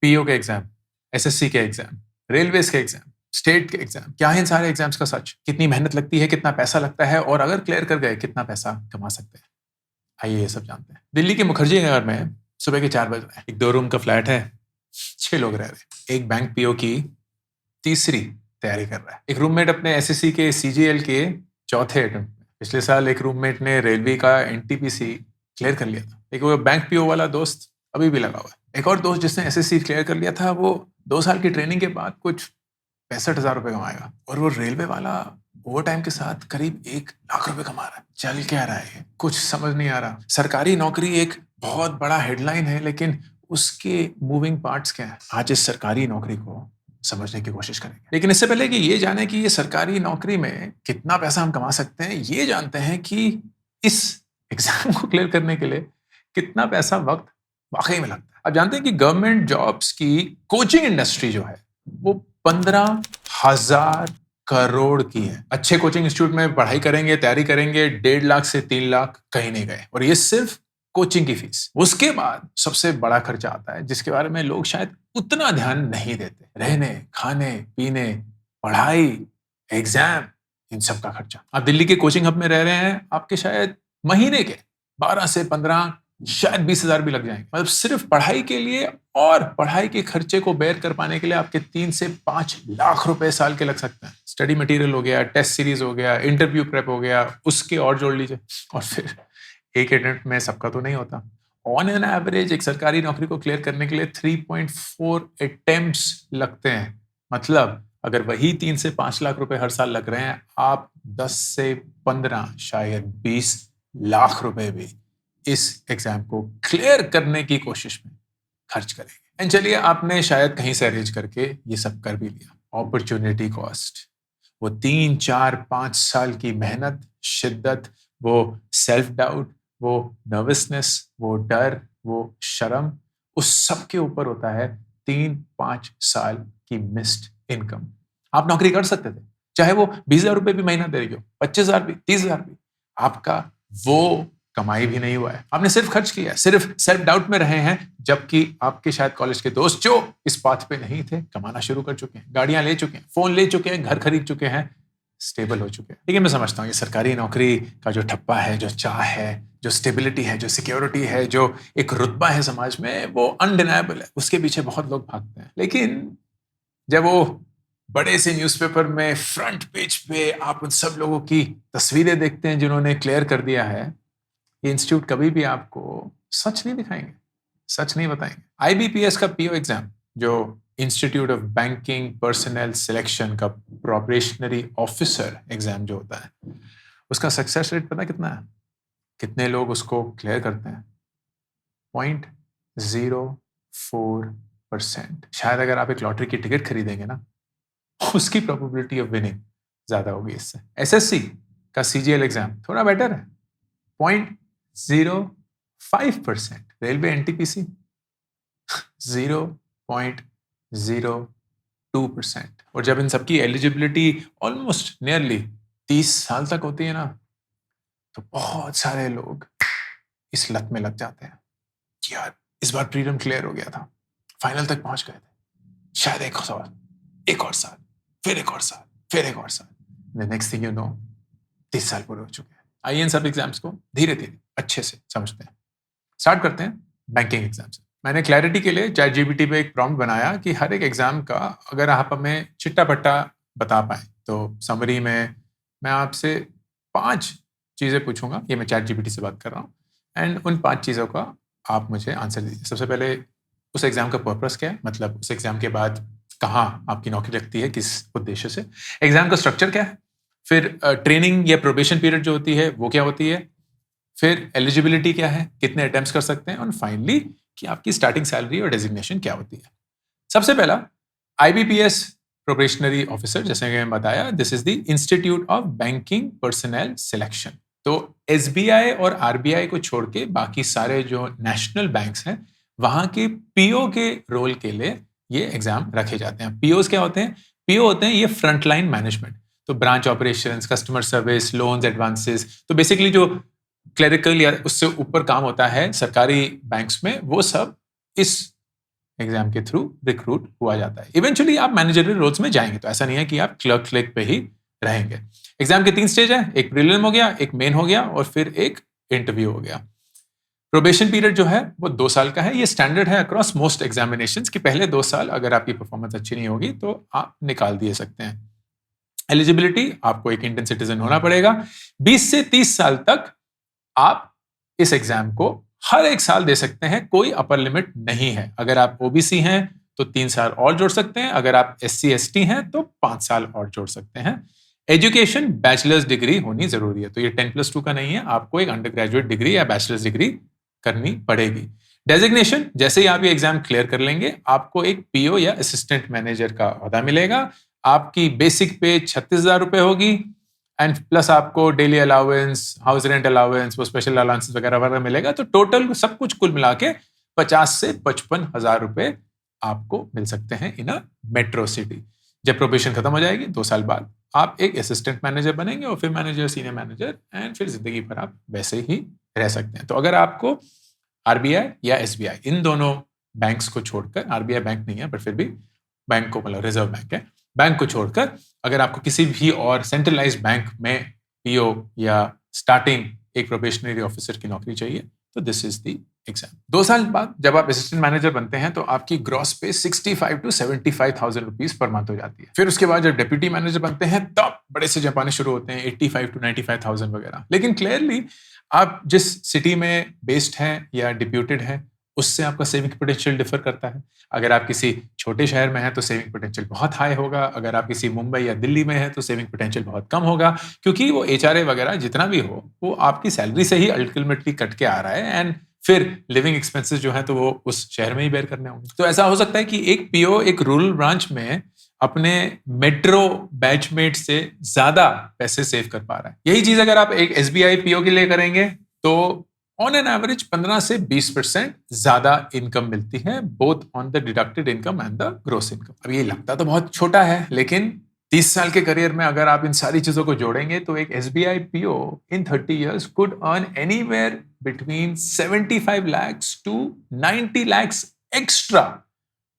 PO के exam, SSC के exam, railways के एग्जाम, स्टेट के एग्जाम, क्या है इन सारे एग्जाम्स का सच? कितनी मेहनत लगती है, कितना पैसा लगता है, और अगर क्लियर कर गए कितना पैसा कमा सकते हैं? आइए ये सब जानते हैं। दिल्ली के मुखर्जी नगर में सुबह के 4 बज रहे हैं। एक 2 रूम का फ्लैट है, 6 लोग रह रहे हैं। एक बैंक पीओ की तीसरी तैयारी कर रहा है। एक रूममेट अपने एसएससी के सीजीएल के चौथे अटेम्प्ट में। पिछले साल एक रूममेट ने रेलवे का एनटीपीसी क्लियर कर लिया था। एक वो बैंक पीओ वाला दोस्त अभी भी लगा हुआ है। एक और दोस्त जिसने एसएससी क्लियर कर लिया था, वो 2 साल की ट्रेनिंग के बाद कुछ 65,000 रुपए कमाएगा, और वो रेलवे वाला ओवर टाइम के साथ करीब 1 लाख रुपए कमा रहा है। चल क्या रहा है, कुछ समझ नहीं आ रहा। सरकारी नौकरी एक बहुत बड़ा हेडलाइन है, लेकिन उसके मूविंग पार्ट्स क्या है? आज इस सरकारी नौकरी को समझने की कोशिश करेंगे। लेकिन इससे पहले कि ये जाने कि ये सरकारी नौकरी में कितना पैसा हम कमा सकते हैं, ये जानते हैं कि इस एग्जाम को क्लियर करने के लिए कितना पैसा वक्त वाकई में लगता है। आप जानते हैं कि गवर्नमेंट जॉब्स की कोचिंग इंडस्ट्री जो है वो 15,000 करोड़ की है। अच्छे कोचिंग इंस्टीट्यूट में पढ़ाई करेंगे, तैयारी करेंगे, 1.5 लाख से 3 लाख कहीं नहीं गए, और ये सिर्फ कोचिंग की फीस। उसके बाद सबसे बड़ा खर्चा आता है, जिसके बारे में लोग शायद उतना ध्यान नहीं देते। रहने, खाने, पीने, पढ़ाई, एग्जाम, इन सब का खर्चा। आप दिल्ली के कोचिंग हब में रह रहे हैं, आपके शायद महीने के 12 से 15, शायद 20,000 भी लग जाएंगे। मतलब सिर्फ पढ़ाई के लिए, और पढ़ाई के खर्चे को बेयर कर पाने के लिए आपके 3 से 5 लाख रुपए साल के लग सकते हैं। स्टडी मटेरियल हो गया, टेस्ट सीरीज हो गया, इंटरव्यू प्रेप हो गया, उसके और जोड़ लीजिए। और फिर एक अटेम्प्ट में सबका तो नहीं होता। ऑन एन एवरेज एक सरकारी नौकरी को क्लियर करने के लिए 3.4 अटेम्प्ट्स लगते हैं। मतलब अगर वही 3 से 5 लाख रुपए हर साल लग रहे हैं, आप 10 से 15, शायद 20 लाख रुपए भी इस एग्जाम को क्लियर करने की कोशिश में खर्च करेंगे। एंड चलिए, आपने शायद कहीं से अरेंज करके ये सब कर भी लिया। अपॉर्चुनिटी कॉस्ट, वो 3, 4, 5 साल की मेहनत, शिद्दत, वो सेल्फ डाउट, वो नर्वसनेस, वो डर, वो शर्म, उस सब के ऊपर होता है 3-5 साल की मिस्ड इनकम। आप नौकरी कर सकते थे, चाहे वो 20,000 रुपए भी महीना दे रही हो, 25,000 भी, 30,000 भी, आपका वो कमाई भी नहीं हुआ है। आपने सिर्फ खर्च किया है, सिर्फ सेल्फ डाउट में रहे हैं, जबकि आपके शायद कॉलेज के दोस्त जो इस पाथ पे नहीं थे, कमाना शुरू कर चुके हैं, गाड़ियां ले चुके हैं, फोन ले चुके हैं, घर खरीद चुके हैं, स्टेबल हो चुके हैं। लेकिन मैं समझता हूँ ये सरकारी नौकरी का जो ठप्पा है, जो चाह है, जो स्टेबिलिटी है, जो सिक्योरिटी है, जो एक रुतबा है समाज में, वो अनडिनायबल है। उसके पीछे बहुत लोग भागते हैं। लेकिन जब वो बड़े से न्यूज़पेपर में फ्रंट पेज पे आप उन सब लोगों की तस्वीरें देखते हैं जिन्होंने क्लियर कर दिया है, ये इंस्टीट्यूट कभी भी आपको सच नहीं दिखाएंगे, सच नहीं बताएंगे। आईबीपीएस का पीओ एग्जाम, जो institute of banking personal selection का प्रोबेशनरी ऑफिसर एग्जाम जो होता है, उसका सक्सेस रेट पता कितना है? कितने लोग उसको क्लियर करते हैं? 0.04%। शायद अगर आप एक लॉटरी की टिकट खरीदेंगे ना, उसकी प्रोबेबिलिटी ऑफ विनिंग ज्यादा होगी इससे। एसएससी का सीजीएल एग्जाम थोड़ा बेटर है, 0.05%। Railway NTPC 0.02%। और जब इन सबकी एलिजिबिलिटी ऑलमोस्ट नियरली 30 साल तक होती है ना, तो बहुत सारे लोग इस लत में लग जाते हैं कि यार इस बार प्रीलिम क्लियर हो गया था, फाइनल तक पहुंच गए थे, शायद एक और साल, फिर एक और साल, फिर एक और साल। नेक्स्ट थिंग यू नो, 30 साल पूरे हो चुके हैं। आइए इन सब एग्जाम्स को धीरे धीरे अच्छे से समझते हैं। स्टार्ट करते हैं बैंकिंग एग्जाम से। मैंने क्लैरिटी के लिए चैटजीपीटी पे एक प्रॉम्प्ट बनाया कि हर एक एग्जाम का अगर आप हमें चिट्टा पट्टा बता पाएं, तो समरी में मैं आपसे 5 चीज़ें पूछूंगा। ये मैं चैटजीपीटी से बात कर रहा हूँ, एंड उन 5 चीज़ों का आप मुझे आंसर दीजिए। सबसे पहले, उस एग्जाम का पर्पस क्या है, मतलब उस एग्जाम के बाद कहाँ आपकी नौकरी लगती है, किस उद्देश्य से। एग्जाम का स्ट्रक्चर क्या है, फिर ट्रेनिंग या प्रोबेशन पीरियड जो होती है वो क्या होती है, फिर एलिजिबिलिटी क्या है, कितने अटेम्प्ट्स कर सकते हैं, और फाइनली कि आपकी स्टार्टिंग सैलरी और डेजिग्नेशन क्या होती है। सबसे पहला, आईबीपीएस प्रोबेशनरी ऑफिसर, जैसे कि मैंने बताया, this is the institute of banking personal selection. तो एसबीआई और आरबीआई को छोड़ के बाकी सारे जो नेशनल बैंक्स हैं, वहां के पीओ के रोल के लिए ये एग्जाम रखे जाते हैं। पीओस क्या होते हैं? पीओ होते हैं ये फ्रंटलाइन मैनेजमेंट, तो branch operations, customer service, loans, advances, तो बेसिकली जो क्लरिकल या उससे ऊपर काम होता है सरकारी बैंक्स में, वो सब इस एग्जाम के थ्रू रिक्रूट हुआ जाता है। इवेंचुअली आप मैनेजरियल रोल्स में जाएंगे, तो ऐसा नहीं है कि आप क्लर्क पे ही रहेंगे। एग्जाम के 3 स्टेज है, एक प्रीलिम हो गया, एक मेन हो गया और फिर एक इंटरव्यू हो गया। प्रोबेशन पीरियड जो है वो 2 साल का है। ये स्टैंडर्ड है अक्रॉस मोस्ट एग्जामिनेशंस कि पहले 2 साल अगर आपकी परफॉर्मेंस अच्छी नहीं होगी तो आप निकाल दिए सकते हैं। एलिजिबिलिटी, आपको एक इंडियन सिटीजन होना पड़ेगा। 20 से 30 साल तक आप इस एग्जाम को हर एक साल दे सकते हैं, कोई अपर लिमिट नहीं है। अगर आप ओबीसी हैं तो 3 साल और जोड़ सकते हैं, अगर आप SC ST हैं तो 5 साल और जोड़ सकते हैं। एजुकेशन बैचलर्स डिग्री होनी जरूरी है, तो ये 10+2 का नहीं है, आपको एक अंडर ग्रेजुएट डिग्री या बैचलर्स डिग्री करनी पड़ेगी। डेजिग्नेशन, जैसे ही आप ये एग्जाम क्लियर कर लेंगे आपको एक PO या असिस्टेंट मैनेजर का ओहदा मिलेगा। आपकी बेसिक पे 36,000 रुपए होगी एंड प्लस आपको daily allowance, house rent allowance, वो स्पेशल अलाउंस वगैरह वगैरह मिलेगा। तो टोटल सब कुछ कुल मिला के 50 से 55,000 रुपए आपको मिल सकते हैं इन अ मेट्रो सिटी। जब प्रोबेशन खत्म हो जाएगी 2 साल बाद आप एक असिस्टेंट मैनेजर बनेंगे और फिर मैनेजर, सीनियर मैनेजर एंड फिर जिंदगी भर आप वैसे ही रह सकते हैं। तो अगर आपको RBI या SBI इन दोनों बैंक्स को छोड़कर, RBI बैंक नहीं है पर फिर भी बैंक को मतलब रिजर्व बैंक है, बैंक को छोड़कर अगर आपको किसी भी और सेंट्रलाइज्ड बैंक में PO या स्टार्टिंग एक प्रोबेशनरी ऑफिसर की नौकरी चाहिए तो दिस इज द एग्जाम। 2 साल बाद जब आप असिस्टेंट मैनेजर बनते हैं तो आपकी ग्रॉस पे 65 to 75,000 रुपीज पर मंथ हो जाती है। फिर उसके बाद जब डिप्यूटी मैनेजर बनते हैं तब बड़े से जमाने शुरू होते हैं, 85 to 95,000 वगैरह। लेकिन क्लियरली आप जिस सिटी में बेस्ड हैं या डिप्यूटेड हैं उससे आपका सेविंग पोटेंशियल डिफर करता है। अगर आप किसी छोटे शहर में हैं तो सेविंग पोटेंशियल बहुत हाई होगा, अगर आप किसी मुंबई या दिल्ली में हैं तो सेविंग पोटेंशियल बहुत कम होगा, क्योंकि वो HRA वगैरह जितना भी हो वो आपकी सैलरी से ही अल्टीमेटली कट के आ रहा है एंड फिर लिविंग एक्सपेंसेस जो है तो वो उस शहर में ही बेयर करने होंगे। तो ऐसा हो सकता है कि एक PO एक रूरल ब्रांच में अपने मेट्रो बैचमेट से ज्यादा पैसे सेव कर पा रहा है। यही चीज अगर आप एक SBI PO के लिए करेंगे तो ऑन एन एवरेज 15 से 20% ज्यादा इनकम मिलती है, both on the deducted income and the gross income. अब ये लगता तो बहुत छोटा है, लेकिन 30 साल के करियर में अगर आप इन सारी चीजों को जोड़ेंगे तो एक SBI PO in 30 years could earn anywhere between 75 lakhs to 90 lakhs extra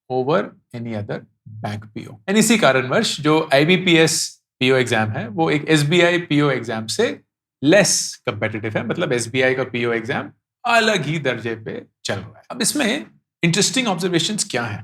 over any other bank PO। And इसी कारणवश जो IBPS PO एग्जाम है वो एक SBI PO एग्जाम से लेस कंपेटिटिव है, मतलब SBI का PO एग्जाम अलग ही दर्जे पे चल रहा है। अब इसमें इंटरेस्टिंग ऑब्जर्वेशंस क्या है?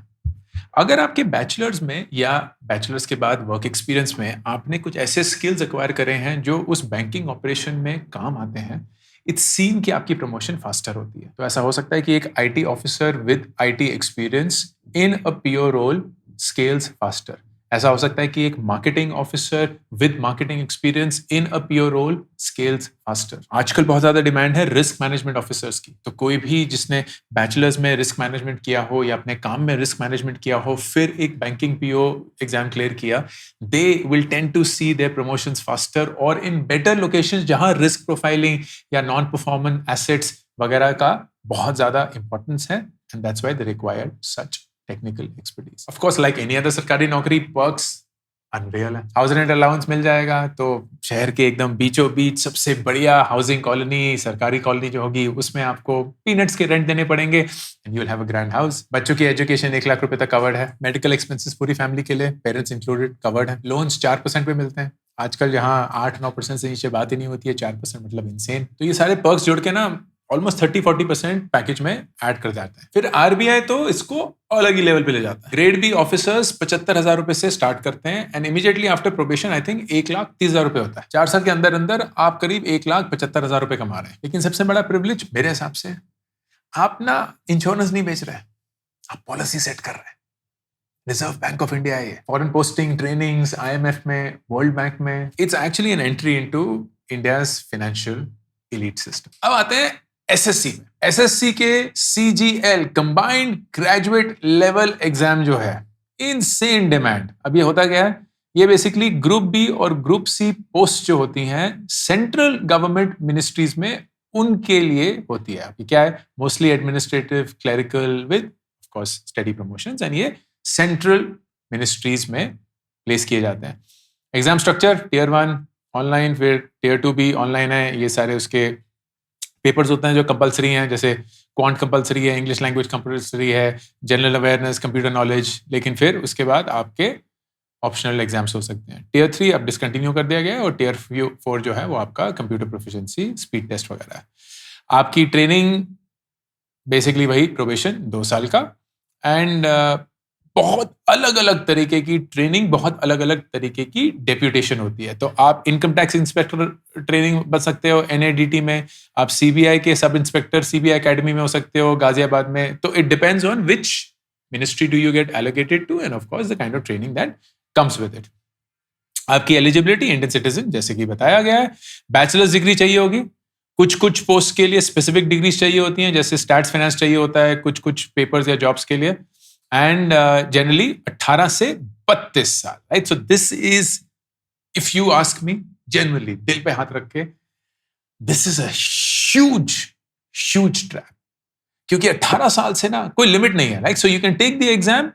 अगर आपके बैचलर्स में या बैचलर्स के बाद वर्क एक्सपीरियंस में आपने कुछ ऐसे स्किल्स एक्वायर करे हैं जो उस बैंकिंग ऑपरेशन में काम आते हैं, इट्स सीन कि आपकी प्रमोशन फास्टर होती है। तो ऐसा हो सकता है कि एक IT officer with IT experience in a PO role scales faster. ऐसा हो सकता है कि एक marketing officer with marketing experience in a PO role scales faster. आजकल बहुत ज्यादा डिमांड है रिस्क मैनेजमेंट ऑफिसर्स की, तो कोई भी जिसने बैचलर्स में रिस्क मैनेजमेंट किया हो या अपने काम में रिस्क मैनेजमेंट किया हो फिर एक बैंकिंग PO एग्जाम क्लियर किया, they will tend to see their promotions faster और इन बेटर लोकेशंस जहां रिस्क प्रोफाइलिंग या नॉन परफॉर्मेंस एसेट्स वगैरह का बहुत ज्यादा इंपॉर्टेंस है and that's why they require such technical expertise. Of course like any other सरकारी नौकरी पर्क्स अनरियल है। हाउस रेंट अलाउंस मिल जाएगा, तो शहर के एकदम बीचों बीच सबसे बढ़िया हाउसिंग कॉलोनी, सरकारी कॉलोनी जो होगी उसमें आपको पीनट्स के रेंट देने पड़ेंगे and you will have a grand house. बच्चों की एजुकेशन 1 लाख रुपए तक कवर्ड है। मेडिकल एक्सपेंसेस पूरी फैमिली के लिए पेरेंट्स इंक्लूडेड कवर्ड है। लोन्स 4% पे मिलते हैं आजकल, जहां 8-9% से नीचे बात ही नहीं होती है, 4% मतलब इनसेन। तो ये सारे पर्क्स जोड़ के ना ऑलमोस्ट 30-40% पैकेज में ऐड कर जाता है। फिर RBI तो इसको अलग ही लेवल पे ले जाता है। ग्रेड बी ऑफिसर्स 75,000 रुपए से स्टार्ट करते हैं and immediately after probation I think 1,30,000 रुपए होता है। 4 साल के अंदर अंदर आप करीब 1,75,000 रुपए कमा रहे हैं। लेकिन सबसे बड़ा प्रिविलेज मेरे हिसाब से, आप ना इंश्योरेंस नहीं बेच रहे हैं, आप पॉलिसी सेट कर रहे हैं। रिजर्व बैंक ऑफ इंडिया है, फॉरेन पोस्टिंग, ट्रेनिंग्स IMF में, वर्ल्ड बैंक में, it's actually an entry into India's financial elite system. अब आते हैं SSC में। SSC के CGL combined graduate level exam जो है, इनसेन डिमांड। अब ये होता क्या है, ये बेसिकली ग्रुप बी और ग्रुप सी पोस्ट जो होती हैं सेंट्रल गवर्नमेंट मिनिस्ट्रीज में, उनके लिए होती है। ये क्या है, mostly administrative, clerical with of course study promotions, and ये सेंट्रल मिनिस्ट्रीज में प्लेस किए जाते हैं। एग्जाम स्ट्रक्चर Tier 1 ऑनलाइन, फिर Tier 2 भी ऑनलाइन है। ये सारे उसके पेपर्स होते हैं जो कंपलसरी हैं, जैसे क्वांट कंपलसरी है, इंग्लिश लैंग्वेज कंपलसरी है, जनरल अवेयरनेस, कंप्यूटर नॉलेज, लेकिन फिर उसके बाद आपके ऑप्शनल एग्जाम्स हो सकते हैं। टियर 3 अब डिसकंटिन्यू कर दिया गया है, और टियर 4 जो है वो आपका कंप्यूटर प्रोफिशिएंसी, स्पीड टेस्ट वगैरह है। आपकी ट्रेनिंग बेसिकली वही प्रोबेशन 2 साल का, एंड बहुत अलग अलग तरीके की ट्रेनिंग, बहुत अलग अलग तरीके की डेप्यूटेशन होती है। तो आप इनकम टैक्स इंस्पेक्टर ट्रेनिंग बन सकते हो NIDT में, आप CBI के सब इंस्पेक्टर CBI एकेडमी में हो सकते हो गाजियाबाद में। तो it depends on which ministry do you get allocated to, and of course the kind of training that comes with it. आपकी एलिजिबिलिटी इंडियन सिटीजन, जैसे कि बताया गया है, बैचलर्स डिग्री चाहिए होगी। कुछ कुछ पोस्ट के लिए स्पेसिफिक डिग्रीज चाहिए होती हैं, जैसे स्टैट्स फाइनेंस चाहिए होता है कुछ कुछ पेपर्स या जॉब्स के लिए, एंड जनरली 18 से 32 साल, right? So this is, if you ask me generally, दिल पे हाथ रख के, this is a huge trap, क्योंकि 18 साल से ना कोई लिमिट नहीं है, right? So you can take the exam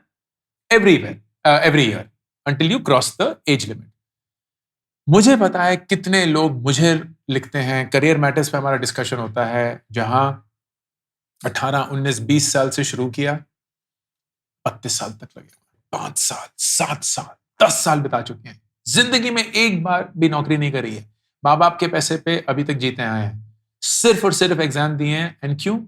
every year until you cross the age limit. मुझे पता है कितने लोग मुझे लिखते हैं, करियर मैटर्स पे हमारा डिस्कशन होता है, जहां 18, 19, 20 साल से शुरू किया, 32 साल तक लगे, 5 साल, 7 साल, 10 साल बिता चुके हैं, जिंदगी में एक बार भी नौकरी नहीं करी है, माँ बाप के पैसे पे अभी तक जीते आए हैं, सिर्फ और सिर्फ एग्जाम दिए हैं। एंड क्यों?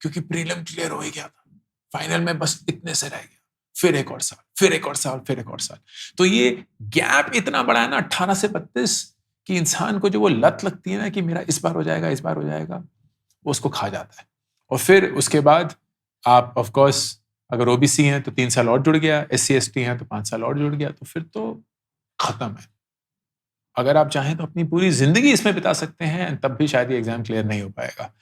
क्योंकि प्रीलिम क्लियर हो ही गया था, फाइनल में बस इतने से रह गया, फिर एक और साल, फिर एक और साल, फिर एक और साल। तो ये गैप इतना बड़ा है ना 18 से 32, कि इंसान को जो वो लत लगती है ना कि मेरा इस बार हो जाएगा, इस बार हो जाएगा, वो उसको खा जाता है। और फिर उसके बाद आप ऑफ कोर्स अगर OBC हैं तो 3 साल और जुड़ गया, SC ST हैं तो 5 साल और जुड़ गया, तो फिर तो खत्म है। अगर आप चाहें तो अपनी पूरी जिंदगी इसमें बिता सकते हैं, तब भी शायद ये एग्जाम क्लियर नहीं हो पाएगा।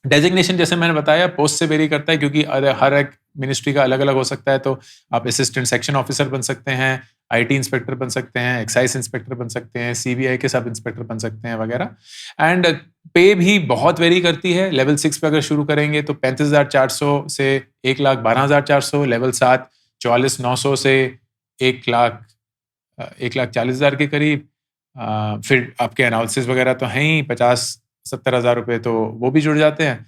डेजिग्नेशन जैसे मैंने बताया पोस्ट से वेरी करता है, क्योंकि हर एक मिनिस्ट्री का अलग अलग हो सकता है। तो आप असिस्टेंट सेक्शन ऑफिसर बन सकते हैं, IT इंस्पेक्टर बन सकते हैं, एक्साइज इंस्पेक्टर बन सकते हैं, CBI के सब इंस्पेक्टर बन सकते हैं वगैरह। एंड पे भी बहुत वेरी करती है। लेवल 6 पे अगर शुरू करेंगे तो 35,400 से 1,12,400, लेवल 7 44,900 से 1,40,000 के करीब। फिर आपके अनाउंसेस वगैरह तो हैं ही, 50-70 हज़ार रुपए तो वो भी जुड़ जाते हैं।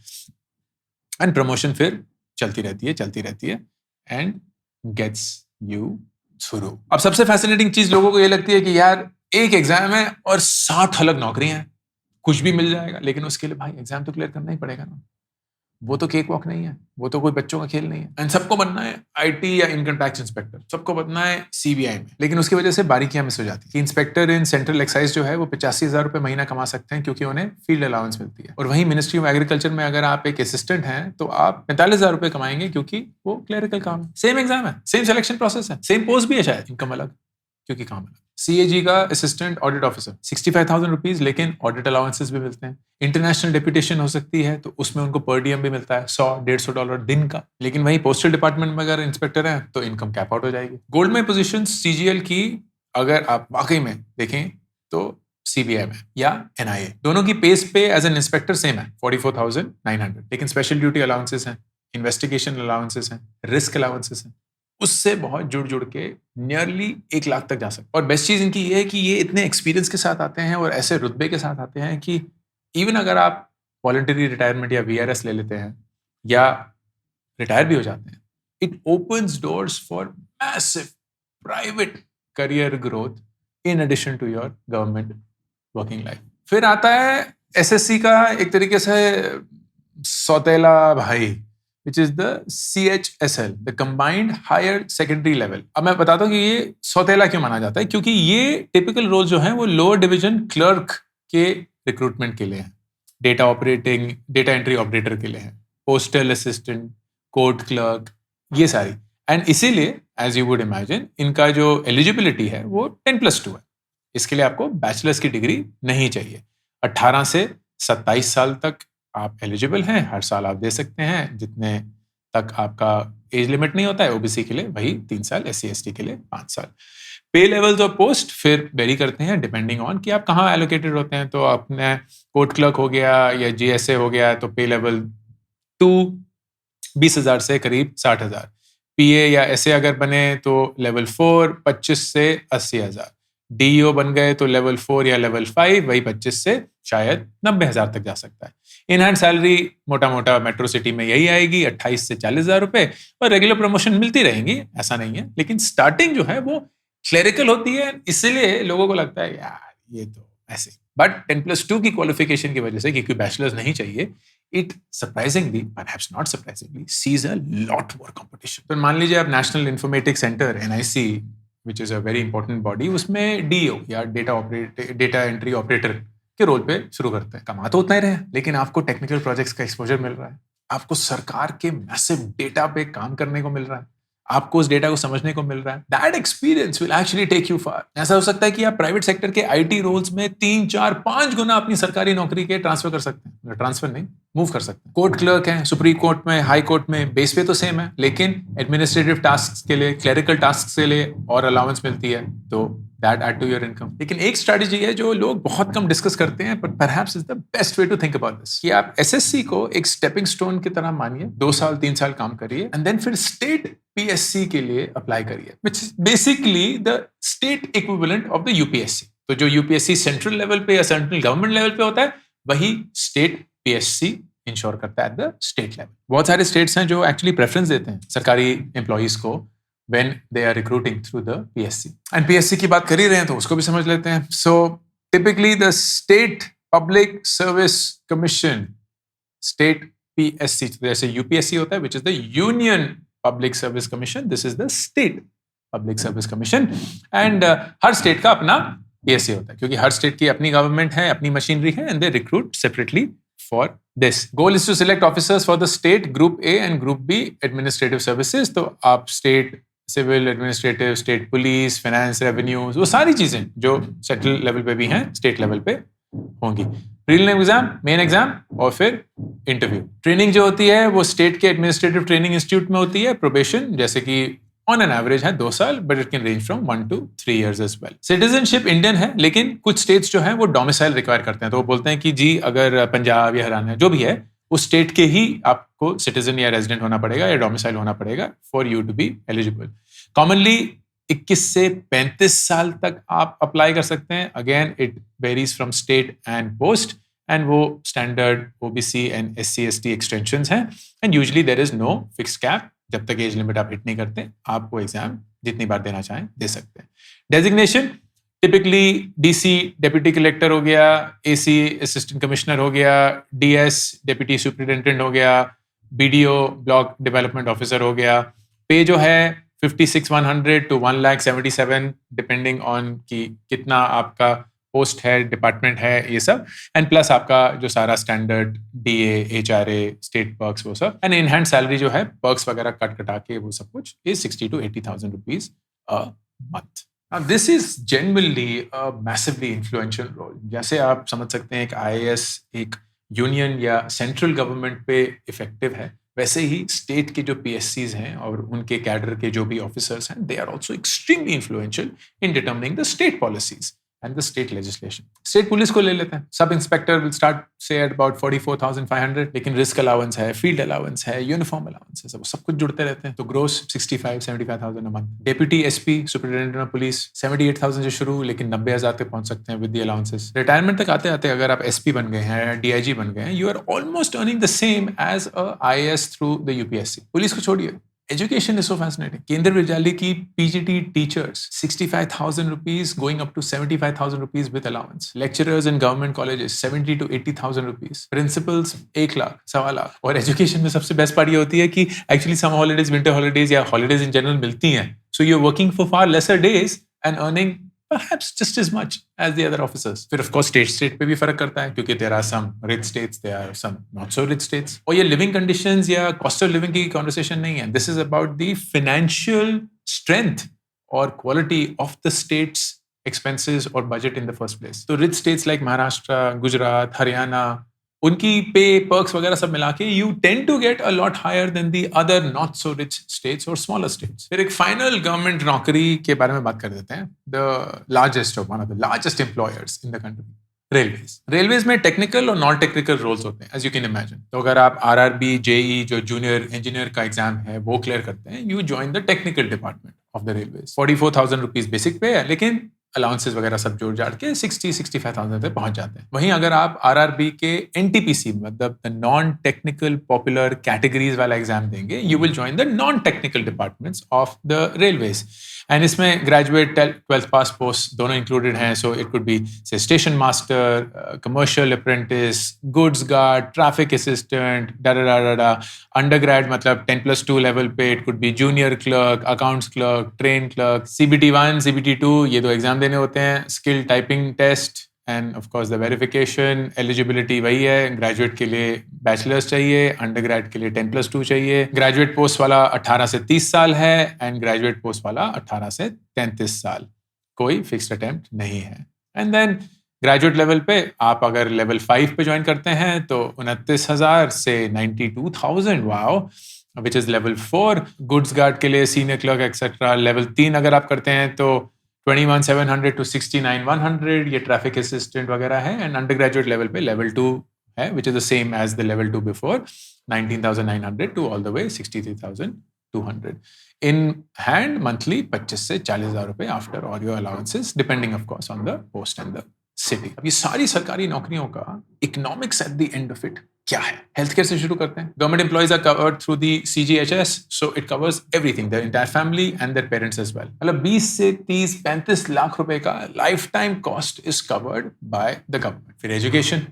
एंड प्रमोशन फिर चलती रहती है एंड गेट्स यू थ्रू। अब सबसे फैसिनेटिंग चीज लोगों को ये लगती है कि यार एक एग्जाम है और 60 अलग नौकरियां हैं, कुछ भी मिल जाएगा, लेकिन उसके लिए भाई एग्जाम तो क्लियर करना ही पड़ेगा ना। वो तो केक वॉक नहीं है, वो तो कोई बच्चों का खेल नहीं है। एंड सबको बनना है IT या इनकम टैक्स इंस्पेक्टर, सबको बनना है CBI में, लेकिन उसकी वजह से बारीकियां मिस हो जाती है। इंस्पेक्टर इन सेंट्रल एक्साइज जो है वो 85,000 रुपए महीना कमा सकते हैं, क्योंकि उन्हें फील्ड अलाउंस मिलती है। और वहीं मिनिस्ट्री ऑफ एग्रीकल्चर में अगर आप एक असिस्टेंट हैं तो आप 45,000 रुपए कमाएंगे, क्योंकि वो क्लरिकल काम है। सेम एग्जाम है, सेम सिलेक्शन प्रोसेस है, सेम पोस्ट भी है, शायद इनकम अलग क्योंकि काम अलग। CAG का असिस्टेंट ऑडिट ऑफिसर 65,000 रुपीज, लेकिन ऑडिट अलाउंसेस भी मिलते हैं। इंटरनेशनल डेप्यूटेशन हो सकती है तो उसमें उनको पर डीएम भी मिलता है, $100-150 दिन का। लेकिन वही पोस्टल डिपार्टमेंट में अगर इंस्पेक्टर हैं तो इनकम कैप आउट हो जाएगी। गोल्ड में पोजीशन CGL की अगर आप वाकई में देखें तो CBI में या NIA, दोनों की पेस पे एज एन इंस्पेक्टर सेम है 44,900, लेकिन स्पेशल ड्यूटी अलाउंसेस हैं, इन्वेस्टिगेशन अलाउंसेस हैं, रिस्क अलाउंसेस हैं, उससे बहुत जुड़ के नियरली 1 लाख तक जा सकते। और बेस्ट चीज इनकी ये है कि ये इतने एक्सपीरियंस के साथ आते हैं और ऐसे रुतबे के साथ आते हैं कि इवन अगर आप वॉलंटरी रिटायरमेंट या VRS ले लेते हैं या रिटायर भी हो जाते हैं, it opens doors for massive private career growth in addition to your government working life. फिर आता है SSC का एक तरीके से सौतेला भाई, which is the CHSL, the Combined Higher Secondary Level। अब मैं बताता हूँ कि ये सौतेला क्यों माना जाता है, क्योंकि ये टिपिकल रोल जो है वो लोअर डिवीजन क्लर्क के रिक्रूटमेंट के लिए है, डेटा एंट्री ऑपरेटर के लिए है, पोस्टल असिस्टेंट, कोर्ट क्लर्क, ये सारी। एंड इसीलिए एज यू वुड इमेजिन इनका जो एलिजिबिलिटी है वो 10+2 है। इसके लिए आपको बैचलर्स की डिग्री नहीं चाहिए। 18 से 27 साल तक आप एलिजिबल हैं, हर साल आप दे सकते हैं, जितने तक आपका एज लिमिट नहीं होता है। OBC के लिए वही 3 साल, SC ST के लिए 5 साल। पे लेवल्स और पोस्ट फिर वेरी करते हैं डिपेंडिंग ऑन कि आप कहाँ एलोकेटेड होते हैं। तो अपने कोर्ट क्लर्क हो गया या GSA हो गया तो पे लेवल 2 20,000 से करीब 60,000। PA या SA अगर बने तो लेवल 4 25 से 80,000। DEO बन गए तो लेवल 4 या लेवल 5 वही 25 से शायद 90,000 तक जा सकता है। इन हैंड सैलरी मोटा मोटा मेट्रो सिटी में यही आएगी 28 से 40,000 रुपए, और रेगुलर प्रमोशन मिलती रहेंगी, ऐसा नहीं है, लेकिन स्टार्टिंग जो है वो क्लेरिकल होती है, इसलिए लोगों को लगता है यार ये तो ऐसे। बट 10+2 की क्वालिफिकेशन की वजह से, क्योंकि बैचलर्स नहीं चाहिए, it surprisingly, perhaps not surprisingly, sees a lot more competition. तो मान लीजिए आप national informatics centre NIC, which is a very important body, उसमें DO या डेटा एंट्री ऑपरेटर के रोल पे शुरू करते हैं। कमा तो उतना ही रहे, लेकिन आपको टेक्निकल प्रोजेक्ट्स का एक्सपोजर मिल रहा है, आपको सरकार के मैसिव डेटा पे काम करने को मिल रहा है, आपको उस डेटा को समझने को मिल रहा है। That experience will actually take you far. ऐसा हो सकता है कि आप प्राइवेट सेक्टर के IT रोल्स में 3, 4, 5 गुना अपनी सरकारी नौकरी के ट्रांसफर कर सकते हैं, ट्रांसफर नहीं, मूव कर सकते हैं। कोर्ट क्लर्क हैं, सुप्रीम कोर्ट में, हाई कोर्ट में, बेस पे तो सेम है, लेकिन एडमिनिस्ट्रेटिव टास्क के लिए, क्लरिकल टास्क के लिए और अलाउंस मिलती है, तो that add to your income. लेकिन एक स्ट्रैटेजी है जो लोग बहुत कम डिस्कस करते हैं, but perhaps is the best way to think about this, कि आप SSC को एक स्टेपिंग स्टोन की तरह मानिए, 2 साल 3 साल काम करिए, एंड देन फिर स्टेट PSC के लिए अप्लाई करिए, which is basically the state equivalent of the UPSC। तो जो UPSC सेंट्रल लेवल पे या सेंट्रल गवर्नमेंट लेवल पे होता है, वही स्टेट PSC इंश्योर करता है एट द स्टेट लेवल। बहुत सारे स्टेट्स हैं जो एक्चुअली प्रेफरेंस देते हैं सरकारी एम्प्लॉइज को when they are recruiting through the PSC. And PSC की बात कर ही रहे हैं तो उसको भी समझ लेते हैं। So typically the State Public Service Commission, State PSC, जैसे UPSC होता है, which is the Union Public Service Commission, this is the State Public Service Commission, and her state का अपना PSC होता है, क्योंकि हर स्टेट की अपनी गवर्नमेंट है, अपनी मशीनरी है, and they recruit separately for this. Goal is to select officers for the state Group A and Group B administrative services. तो आप state civil, administrative, state police, finance, revenues, वो सारी चीजें जो सेंट्रल लेवल पे भी हैं, स्टेट लेवल पे होंगी। प्रीलिमिनरी एग्जाम, मेन एग्जाम और फिर इंटरव्यू। ट्रेनिंग जो होती है वो स्टेट के एडमिनिस्ट्रेटिव ट्रेनिंग इंस्टीट्यूट में होती है। प्रोबेशन जैसे कि ऑन एन एवरेज है 2 साल, but it can range from 1 to 3 years as well. Citizenship Indian है, लेकिन कुछ स्टेट्स जो है वो डोमिसाइल रिक्वायर करते हैं, तो वो बोलते हैं कि जी अगर पंजाब या हरियाणा जो भी है उस स्टेट के ही आपको सिटीजन या रेजिडेंट होना पड़ेगा या डोमिसाइल होना पड़ेगा for you to be eligible. Commonly 21 से 35 साल तक आप अप्लाई कर सकते हैं। Again it varies from state and post, and वो standard OBC and SC/ST extensions हैं, and usually there is no fixed cap. जब तक एज लिमिट आप हिट नहीं करते, आप वो एग्जाम जितनी बार देना चाहें दे सकते हैं। Designation typically DC deputy collector हो गया, AC असिस्टेंट कमिश्नर हो गया, DS डेप्यूटी सुपरिटेंडेंट हो गया, BDO ब्लॉक डेवलपमेंट ऑफिसर हो गया। पे जो है 56,100 to 1,77,000 डिपेंडिंग ऑन कि कितना आपका पोस्ट है, डिपार्टमेंट है, ये सब, एंड प्लस आपका जो सारा standard DA, HRA, state perks, वो सब, एंड इन हैंड सैलरी जो है पर्क्स वगैरह कट कटा के वो सब कुछ is 60,000 to 80,000 rupees a month. Now, this is genuinely a massively influential role. जैसे आप समझ सकते हैं एक IAS एक यूनियन या सेंट्रल गवर्नमेंट पे इफेक्टिव है, वैसे ही स्टेट के जो PSCs हैं और उनके कैडर के जो भी ऑफिसर्स हैं, they are also extremely influential in determining the state policies and the state legislation. State police को ले लेते हैं। सब इंस्पेक्टर विल स्टार्ट से एट अबाउट 44,500, लेकिन रिस्क अलाउंस है, फील्ड अलाउंस है, यूनिफॉर्म अलाउंस है, सब कुछ जुड़ते रहते हैं, तो gross 65,000-75,000 a month. Deputy SP superintendent of police 78,000 से शुरू, लेकिन 90,000 तक पहुंच सकते हैं विद द अलाउंसेस। रिटायरमेंट तक आते आते अगर आप SP बन गए हैं, DIG बन गए हैं, you are almost earning the same as a IAS through the UPSC। Police को छोड़िए, एजुकेशन इज सो फैसिनेटिंग। केंद्र विद्यालय की PGT teachers 65,000 rupees going up to 75,000 rupees with allowance. Lecturers in government colleges 70,000 to 80,000 rupees. Principals 1 lakh, 1.25 lakh. और education में सबसे best part ये होती है कि actually summer holidays, winter holidays या हॉलीडेज इन जनरल मिलती हैं, so you are working for far lesser days and earning perhaps just as much as the other officers. फिर of course state पे भी फर्क करता है, क्योंकि there are some rich states, there are some not so rich states. और ये living conditions या cost of living की conversation नहीं है. This is about the financial strength or quality of the state's expenses or budget in the first place. तो rich states like Maharashtra, Gujarat, Haryana, उनकी पे perks वगैरह सब मिला के you tend to get a lot higher than the other not so rich states और smaller states. फिर एक फाइनल गवर्नमेंट नौकरी के बारे में बात कर देते हैं। The largest of one of the largest employers in the country, railways. Railways में टेक्निकल और नॉन टेक्निकल रोल्स होते हैं, एज यू कैन इमेजिन। तो अगर आप RRB JE जो जूनियर इंजीनियर का एग्जाम है वो क्लियर करते हैं, you join the technical department of the railways. 44,000 rupees basic पे है, लेकिन अलाउंसेस वगैरह सब जोड़ जाड़ के 60-65,000 तक पहुंच जाते हैं। वहीं अगर आप आरआरबी के एनटीपीसी मतलब the non technical popular categories वाला एग्जाम देंगे, you will join the non technical departments of the railways. And इसमें ग्रेजुएट 12th पास पोस्ट दोनों इंक्लूडेड हैं। सो इट कुड बी से station master, commercial apprentice, goods guard, traffic assistant, डा under grade मतलब 10+2 level पे it could be junior clerk, accounts clerk, train clerk, CBT1, CBT2 ये 2 exam देने होते हैं, skill typing test and of course the verification. Eligibility वही है, graduate के लिए बैचलर्स चाहिए, अंडर ग्रेड के लिए 10+2 चाहिए। ग्रेजुएट पोस्ट वाला 18 से 30 साल है एंड ग्रेजुएट पोस्ट वाला 18 से 33 साल। कोई फिक्स्ड अटेम्प्ट नहीं है। एंड देन ग्रेजुएट लेवल पे आप अगर लेवल 5 पे ज्वाइन करते हैं तो 29,000 से 92,000, wow, which is level 4। Goods guard के लिए सीनियर क्लर्क एक्सेट्रा लेवल 3 अगर आप करते हैं तो 21,700 to 69,100 ये ट्रैफिक असिस्टेंट वगैरह है। एंड अंडर ग्रेजुएट लेवल पे लेवल 2 है which is the same as the level 2 before, 19,900 to all the way 63,200 in hand monthly 25 से 40,000 रुपए after all your allowances depending of course on the post and the city. अब ये सारी सरकारी नौकरियों का economics at the end of it क्या है? हेल्थ केयर से शुरू करते हैं। Government employees are covered through the CGHS, so it covers everything, the entire family and their parents as well. मतलब 20 से 30-35 लाख रुपए का life time cost is covered by the government. फिर एजुकेशन,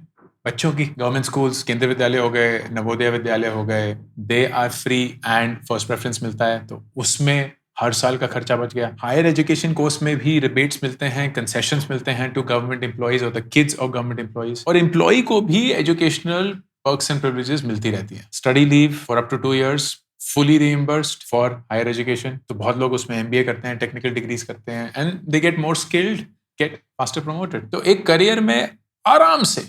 बच्चों की गवर्नमेंट स्कूल्स, केंद्रीय विद्यालय हो गए, नवोदय विद्यालय हो गए, they are free and first preference मिलता है, तो उसमें हर साल का खर्चा बच गया। हायर एजुकेशन कोर्स में भी रिबेट्स मिलते हैं, कंसेशंस मिलते हैं टू गवर्नमेंट एम्प्लॉइज और the kids of government employees. और एम्प्लॉय को भी एजुकेशनल पर्क्स एंड प्रिविलेजेस मिलती रहती है। Study leave for up to 2 years, fully reimbursed for higher education। तो बहुत लोग उसमें MBA करते हैं, टेक्निकल डिग्रीज करते हैं and they get more skilled, get faster promoted. तो एक करियर में आराम से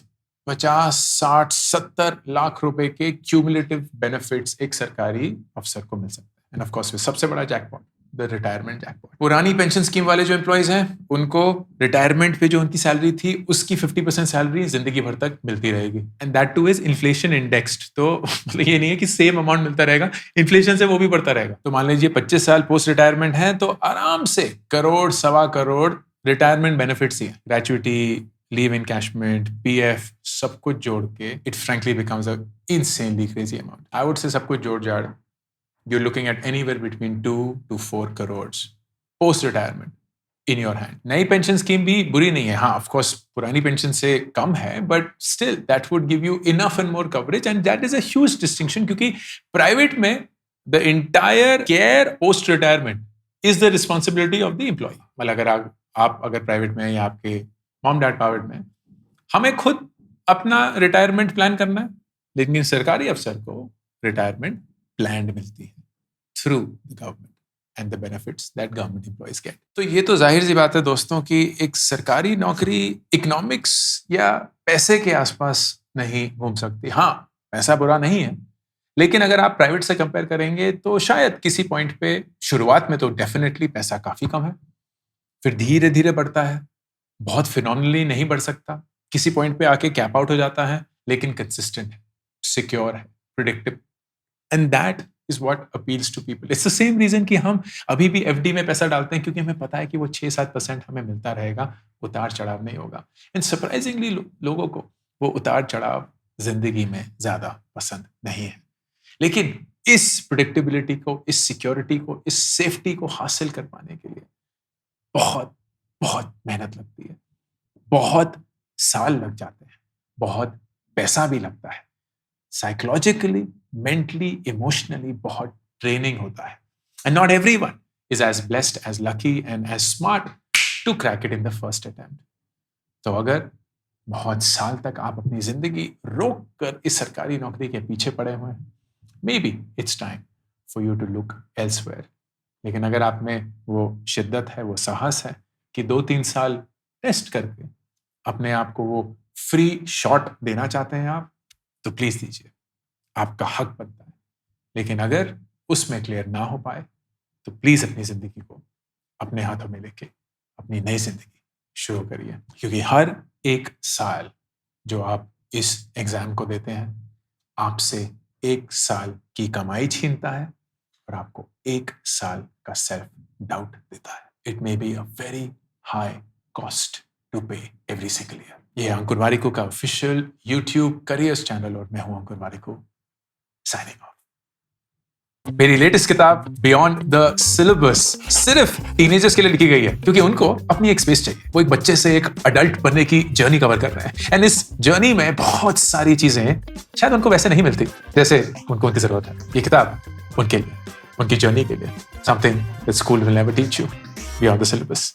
50, 60, 70 लाख रुपए के क्यूमुलेटिव बेनिफिट्स एक सरकारी अफसर को मिल सकते हैं। एंड ऑफ कोर्स सबसे बड़ा जैकपॉट, द रिटायरमेंट जैकपॉट। पुरानी पेंशन स्कीम वाले जो एम्प्लॉइज हैं उनको रिटायरमेंट पे जो उनकी सैलरी थी उसकी 50% सैलरी जिंदगी भर तक मिलती रहेगी and that two is inflation indexed. तो मतलब ये नहीं है कि सेम अमाउंट मिलता रहेगा, इन्फ्लेशन से वो भी बढ़ता रहेगा। तो मान लीजिए 25 साल पोस्ट रिटायरमेंट है तो आराम से 1 सवा करोड़ रिटायरमेंट बेनिफिट्स ही है। ग्रेचुइटी, लीव इनकैशमेंट, PF सब कुछ जोड़ के it frankly becomes a insanely crazy amount. I would say सब कुछ जोड़ जाड़ you're looking at anywhere between 2 to 4 crores post retirement in your hand। नई पेंशन स्कीम भी बुरी नहीं है, हाँ ऑफ कोर्स पुरानी पेंशन से कम है, but still that would give you enough and more coverage and that is a huge distinction, क्योंकि प्राइवेट में the entire care post retirement is the responsibility of the employee. मतलब अगर आप अगर प्राइवेट में या आपके मॉम डैड प्राइवेट में, हमें खुद अपना रिटायरमेंट प्लान करना है, लेकिन सरकारी अफसर को रिटायरमेंट प्लान मिलती है through the government and the benefits that government employees get. तो ये तो जाहिर सी बात है दोस्तों कि एक सरकारी नौकरी इकोनॉमिक्स या पैसे के आसपास नहीं घूम सकती। हाँ, पैसा बुरा नहीं है, लेकिन अगर आप प्राइवेट से कंपेयर करेंगे तो शायद किसी पॉइंट पे शुरुआत में तो डेफिनेटली पैसा काफी कम है, फिर धीरे धीरे बढ़ता है, बहुत फिनोमिनली नहीं बढ़ सकता, किसी पॉइंट पे आके कैप आउट हो जाता है, लेकिन कंसिस्टेंट है, सिक्योर है, predictive, and that is what appeals to people. It's the same reason कि हम अभी भी FD में पैसा डालते हैं, क्योंकि हमें पता है कि वो 6-7% हमें मिलता रहेगा, उतार चढ़ाव नहीं होगा। एंड सरप्राइजिंगली लोगों को वो उतार चढ़ाव जिंदगी में ज्यादा पसंद नहीं है। लेकिन इस प्रिडिक्टेबिलिटी को, इस सिक्योरिटी को, इस सेफ्टी को हासिल कर पाने के लिए बहुत बहुत मेहनत लगती है, बहुत साल लग जाते हैं, बहुत पैसा भी लगता है, साइकोलॉजिकली, मेंटली, इमोशनली बहुत ट्रेनिंग होता है। And not everyone is as blessed, as lucky and as smart to crack it in the first attempt. तो अगर बहुत साल तक आप अपनी जिंदगी रोक कर इस सरकारी नौकरी के पीछे पड़े हुए हैं, maybe it's time for you to look elsewhere. लेकिन अगर आप में वो शिद्दत है, वो साहस है कि 2-3 साल टेस्ट करके अपने आप को वो फ्री शॉट देना चाहते हैं आप, तो प्लीज दीजिए, आपका हक बनता है। लेकिन अगर उसमें क्लियर ना हो पाए तो प्लीज अपनी जिंदगी को अपने हाथों में लेके अपनी नई जिंदगी शुरू करिए, क्योंकि हर एक साल जो आप इस एग्जाम को देते हैं आपसे 1 साल की कमाई छीनता है और आपको 1 साल का सेल्फ डाउट देता है। It may be a very high cost to pay every single year. ये अंकुर वारिको का ऑफिशियल यूट्यूब करियर्स चैनल और मैं हूं अंकुर वारिको साइनिंग ऑफ। मेरी लेटेस्ट किताब बियॉन्ड द सिलेबस सिर्फ टीनेजर्स के लिए लिखी गई है क्योंकि उनको अपनी एक स्पेस चाहिए। वो एक बच्चे से एक अडल्ट बनने की जर्नी कवर कर रहे हैं एंड इस जर्नी में बहुत सारी चीजें शायद उनको वैसे नहीं मिलती जैसे उनको उनकी जरूरत है। ये किताब उनके लिए, उनकी जर्नी के लिए, something that school will never teach you beyond the syllabus.